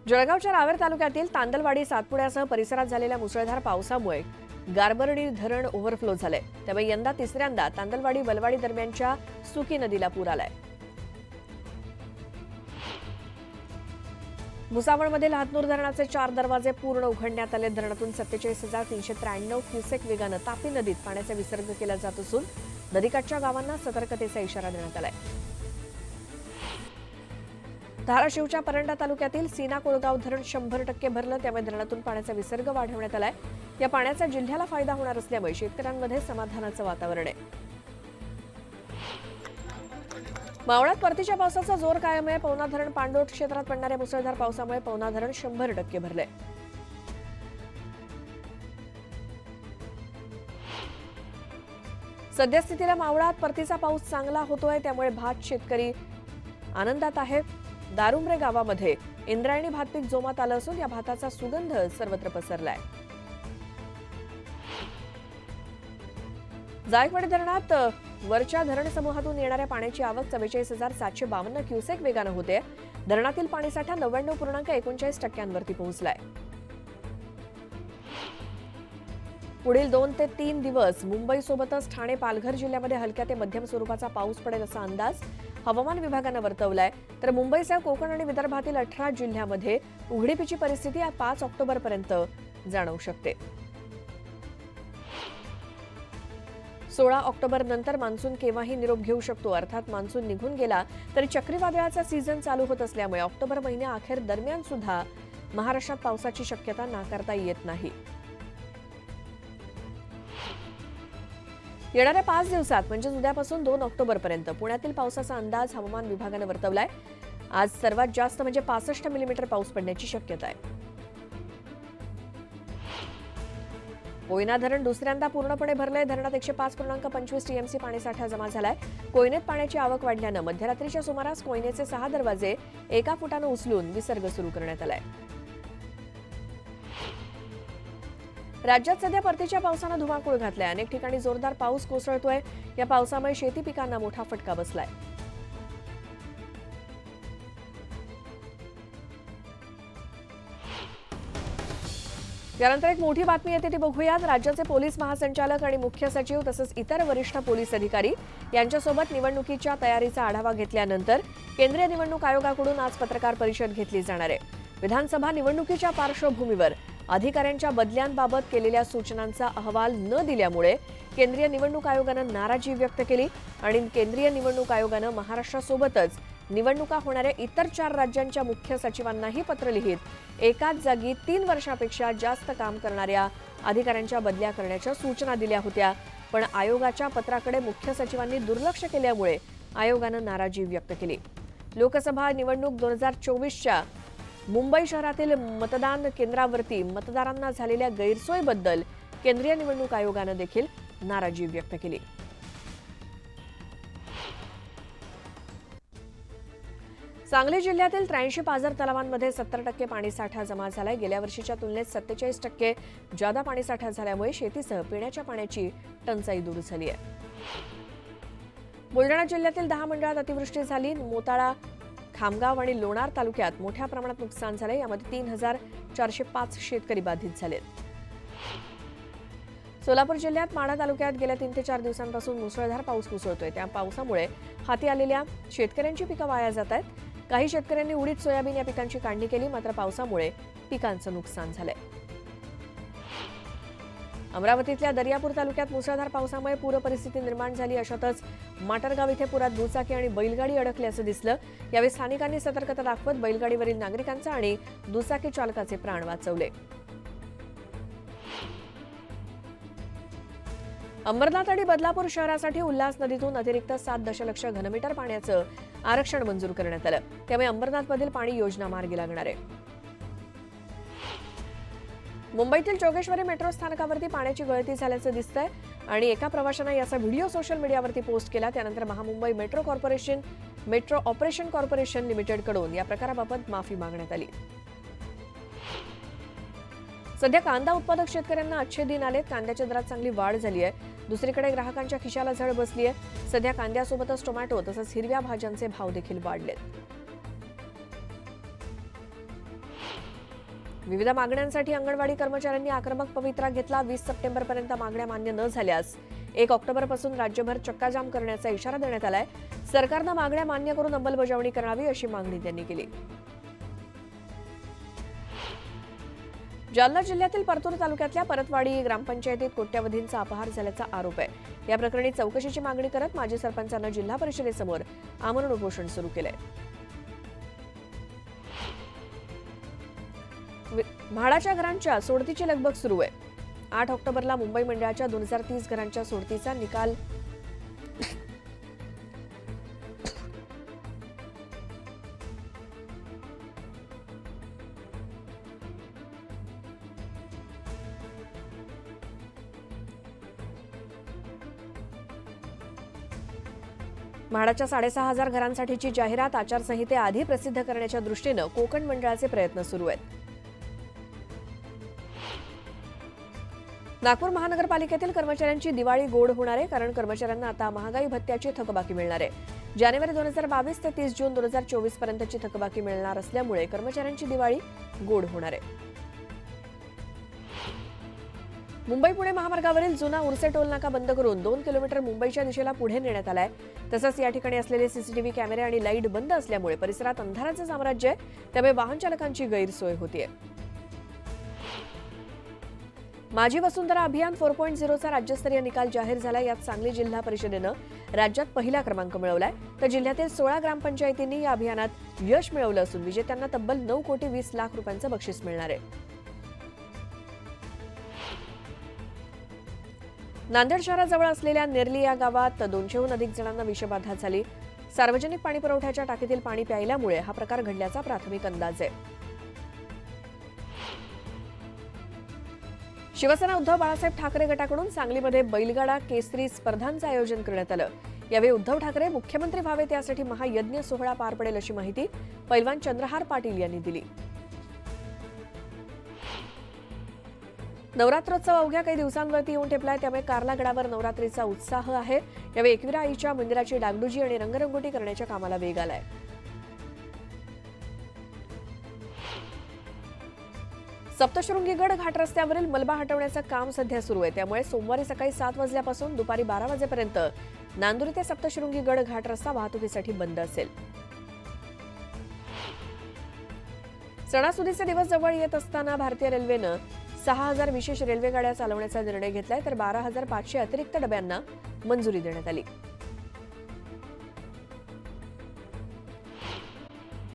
जळगावच्या रावेर तालुक्यातील तांदलवाडी सातपुड्यासह परिसरात झालेल्या मुसळधार पावसामुळे गारबर्डी धरण ओव्हरफ्लो झाले। त्यामुळे यंदा तिसऱ्यांदा तांदलवाडी बलवाडी दरम्यानच्या सुकी नदीला पूर आलाय। भुसावळमधील हातनूर धरणाचे 4 दरवाजे पूर्ण उघडण्यात आले। धरणातून 47,393 क्युसेक वेगानं तापी नदीत पाण्याचा विसर्ग केला जात असून नदीकाठच्या गावांना सतर्कतेचा इशारा देण्यात आलाय। धाराशिवच्या परंडा तालुक्यातील सीना कोळगाव धरण 100% भरलं। त्यामुळे धरणातून पाण्याचा विसर्ग वाढवण्यात आलाय। या पाण्याचा जिल्ह्याला फायदा होणार असल्यामुळे शेतकऱ्यांमध्ये समाधानाचं वातावरण आहे। मावळात परतीच्या पावसाचा जोर कायम आहे। पवना धरण पांडोट क्षेत्रात पडणाऱ्या मुसळधार पावसामुळे पवना धरण 100% भरले। सद्यस्थितीला मावळात परतीचा पाऊस चांगला होतोय। त्यामुळे भात शेतकरी आनंदात आहेत। दारुंब्रे गावामध्ये इंद्रायणी भात पीक जोमात आलं असून या भाताचा सुगंध सर्वत्र पसरलाय। जायकवाडी धरणात वरच्या धरण समूहातून येणाऱ्या पाण्याची आवक 44,752 क्युसेक वेगानं होते। धरणातील पाणीसाठा 99.39% पोहोचलाय। पुढील 2 ते 3 दिवस मुंबईसोबतच ठाणे पालघर जिल्ह्यामध्ये हलक्या ते मध्यम स्वरूपाचा पाऊस पडेल असा अंदाज हवामान विभागानं वर्तवलाय। तर मुंबईसह कोकण आणि विदर्भातील 18 जिल्ह्यामध्ये उघडीपीची परिस्थिती 5 ऑक्टोबरपर्यंत जाणवू शकते। 16 ऑक्टोबर नंतर मान्सून केव्हाही निरोप घेऊ शकतो। अर्थात मान्सून निघून गेला तरी चक्रीवादळाचा सीझन चालू होत असल्यामुळे ऑक्टोबर महिन्याअखेर दरम्यान सुद्धा महाराष्ट्रात पावसाची शक्यता नाकारता येत नाही। येणाऱ्या 5 दिवसात म्हणजे उद्यापासून 2 ऑक्टोबरपर्यंत पुण्यातील पावसाचा अंदाज हवामान विभागानं वर्तवलाय। आज सर्वात जास्त म्हणजे 65 मिलीमीटर पाऊस पडण्याची शक्यता आहे। कोयना धरण दुसऱ्यांदा पूर्णपणे भरलंय। धरणात 105.25 टीएमसी पाणीसाठा जमा झालाय। कोयनेत पाण्याची आवक वाढल्यानं मध्यरात्रीच्या सुमारास कोयनेचे 6 दरवाजे 1 फुटानं उचलून विसर्ग सुरू करण्यात आलाय। राज्यात सध्या परतीच्या पावसानं धुमाकूळ घातलाय। अनेक ठिकाणी जोरदार पाऊस कोसळतोय। या पावसामुळे शेती पिकांना मोठा फटका बसलाय। यानंतर एक मोठी बातमी येते ती बघूयात। राज्याचे पोलीस महासंचालक आणि मुख्य सचिव तसंच इतर वरिष्ठ पोलीस अधिकारी यांच्यासोबत निवडणुकीच्या तयारीचा आढावा घेतल्यानंतर केंद्रीय निवडणूक आयोगाकडून आज पत्रकार परिषद घेतली जाणार आहे। विधानसभा निवडणुकीच्या पार्श्वभूमीवर अधिकाऱ्यांच्या बदल्यांबाबत केलेल्या सूचनांचा अहवाल न दिल्यामुळे केंद्रीय निवडणूक आयोगानं नाराजी व्यक्त केली आणि केंद्रीय निवडणूक आयोगानं महाराष्ट्रासोबतच निवडणुका होणाऱ्या इतर 4 राज्यांच्या मुख्य सचिवांनाही पत्र लिहित एकाच जागी 3 वर्षापेक्षा जास्त काम करणाऱ्या अधिकाऱ्यांच्या बदल्या करण्याच्या सूचना दिल्या होत्या। पण आयोगाच्या पत्राकडे मुख्य सचिवांनी दुर्लक्ष केल्यामुळे आयोगानं नाराजी व्यक्त केली। लोकसभा निवडणूक 2024च्या मुंबई शहरातील मतदान केंद्रावरती मतदारांना झालेल्या गैरसोयीबद्दल केंद्रीय निवडणूक आयोगानं देखील नाराजी व्यक्त केली। सांगली जिल्ह्यातील 83 पाझर तलावांमध्ये 70% पाणीसाठा जमा झालाय। गेल्या वर्षीच्या तुलनेत 47% जादा पाणीसाठा झाल्यामुळे शेतीसह पिण्याच्या पाण्याची टंचाई दूर झाली आहे। बुलढाणा जिल्ह्यातील 10 मंडळात अतिवृष्टी झाली। मोताळा, खामगाव आणि लोणार तालुक्यात मोठ्या प्रमाणात नुकसान झाले। यामध्ये 3,405 शेतकरी बाधित झालेत। सोलापूर जिल्ह्यात माढा तालुक्यात गेल्या 3 ते 4 दिवसांपासून मुसळधार पाऊस कोसळतोय। त्या पावसामुळे हाती आलेल्या शेतकऱ्यांची पिकं वाया जात आहेत। काही शेतकऱ्यांनी उडीद सोयाबीन या पिकांची काढणी केली, मात्र पावसामुळे पिकांचं नुकसान झालंय। अमरावतीतल्या दर्यापूर तालुक्यात मुसळधार पावसामुळे पूर परिस्थिती निर्माण झाली। अशातच माटरगाव इथे पुरात दुचाकी आणि बैलगाडी अडकल्याचं दिसलं। यावेळी स्थानिकांनी सतर्कता दाखवत बैलगाडीवरील नागरिकांचा आणि दुचाकी चालकाचे प्राण वाचवले। अंबरनाथ आणि बदलापूर शहरासाठी उल्हास नदीतून अतिरिक्त 7 दशलक्ष घनमीटर पाण्याचं आरक्षण मंजूर करण्यात आलं। त्यामुळे अंबरनाथमधील पाणी योजना मार्गी लागणार आहे। मुंबईतील जोगेश्वरी मेट्रो स्थानकावरती पाण्याची गळती झाल्याचं दिसतंय आणि एका प्रवाशानं याचा व्हिडिओ सोशल मीडियावरती पोस्ट केला। त्यानंतर महामुंबई मेट्रो ऑपरेशन कॉर्पोरेशन लिमिटेडकडून या प्रकाराबाबत माफी मागण्यात आली। सध्या कांदा उत्पादक शेतकऱ्यांना अच्छे दिन आलेत। कांद्याच्या दरात चांगली वाढ झाली आहे। दुसरीकडे ग्राहकांच्या खिशाला झळ बसली आहे। सध्या कांद्यासोबतच टोमॅटो तसंच हिरव्या भाज्यांचे भाव देखील वाढलेत। विविध मागण्यांसाठी अंगणवाडी कर्मचाऱ्यांनी आक्रमक पवित्रा घेतला. 20 सप्टेंबरपर्यंत मागण्या मान्य न झाल्यास 1 ऑक्टोबरपासून राज्यभर चक्काजाम करण्याचा इशारा देण्यात आलाय. सरकारनं मागण्या मान्य करून अंमलबजावणी करावी अशी मागणी त्यांनी केली. जालना जिल्ह्यातील परतूर तालुक्यातल्या परतवाडी ग्रामपंचायतीत कोट्यवधींचा अपहार झाल्याचा आरोप आहे. या प्रकरणी चौकशीची मागणी करत माजी सरपंचांना जिल्हा परिषदेसमोर आमरण उपोषण सुरू केलंय. म्हाडाच्या घरांच्या सोडतीची लगबग सुरू आहे. 8 ऑक्टोबरला मुंबई मंडळाच्या 2030 घरांच्या सोडतीचा निकाल म्हाडाच्या 6,500 घरांसाठीची जाहिरात आचारसंहितेआधी प्रसिद्ध करण्याच्या दृष्टीनं कोकण मंडळाचे प्रयत्न सुरू आहेत. नागपूर महानगरपालिकेतील कर्मचाऱ्यांची दिवाळी गोड होणार आहे, कारण कर्मचाऱ्यांना आता महागाई भत्त्याची थकबाकी मिळणार आहे. जानेवारी 2022 ते 30 जून 2024 पर्यंतची थकबाकी मिळणार असल्यामुळे कर्मचाऱ्यांची दिवाळी गोड होणार आहे. मुंबई पुणे महामार्गावरील जुना उर्से टोल नाका बंद करून 2 किलोमीटर मुंबईच्या दिशेला पुढे नेण्यात आलाय. तसंच या ठिकाणी असलेले सीसीटीव्ही कॅमेरे आणि लाईट बंद असल्यामुळे परिसरात अंधाराचं साम्राज्य आहे, त्यामुळे वाहन चालकांची गैरसोय होतीये. माझी वसुंधरा अभियान 4.0चा राज्यस्तरीय निकाल जाहीर झाला. यात सांगली जिल्हा परिषदेनं राज्यात पहिला क्रमांक मिळवलाय, तर जिल्ह्यातील 16 ग्रामपंचायतींनी या अभियानात यश मिळवलं असून विजेत्यांना तब्बल 9,20,00,000 रुपयांचं बक्षीस मिळणार आहे. नांदेड शहराजवळ असलेल्या नेरली या गावात 200हून अधिक जणांना विषबाधा झाली. सार्वजनिक पाणी पुरवठ्याच्या टाकीतील पाणी प्यायल्यामुळे हा प्रकार घडल्याचा प्राथमिक अंदाज आहे. शिवसेना उद्धव बाळासाहेब ठाकरे गटाकडून सांगलीमध्ये बैलगाडा केसरी स्पर्धांचं आयोजन करण्यात आलं. यावेळी उद्धव ठाकरे मुख्यमंत्री व्हावेत यासाठी महायज्ञ सोहळा पार पडेल अशी माहिती पैलवान चंद्रहार पाटील यांनी दिली. नवरात्रोत्सव अवघ्या काही दिवसांवरती येऊन ठेपलाय, त्यामुळे कार्ला गडावर नवरात्रीचा उत्साह आहे. यावेळी एकविरा आईच्या मंदिराची डागडुजी आणि रंगरंगोटी करण्याच्या कामाला वेग आलाय. सप्तशृंगी गड घाट रस्त्यावरील मलबा हटवण्याचं काम सध्या सुरू आहे. त्यामुळे सोमवारी सकाळी 7 वाजल्यापासून दुपारी 12 वाजेपर्यंत नांदुरी ते सप्तशृंगी गड घाट रस्ता वाहतुकीसाठी बंद असेल. सणासुदीचे दिवस जवळ येत असताना भारतीय रेल्वेनं 6,000 विशेष रेल्वे गाड्या चालवण्याचा निर्णय घेतलाय, तर 12,500 अतिरिक्त डब्यांना मंजुरी देण्यात आली.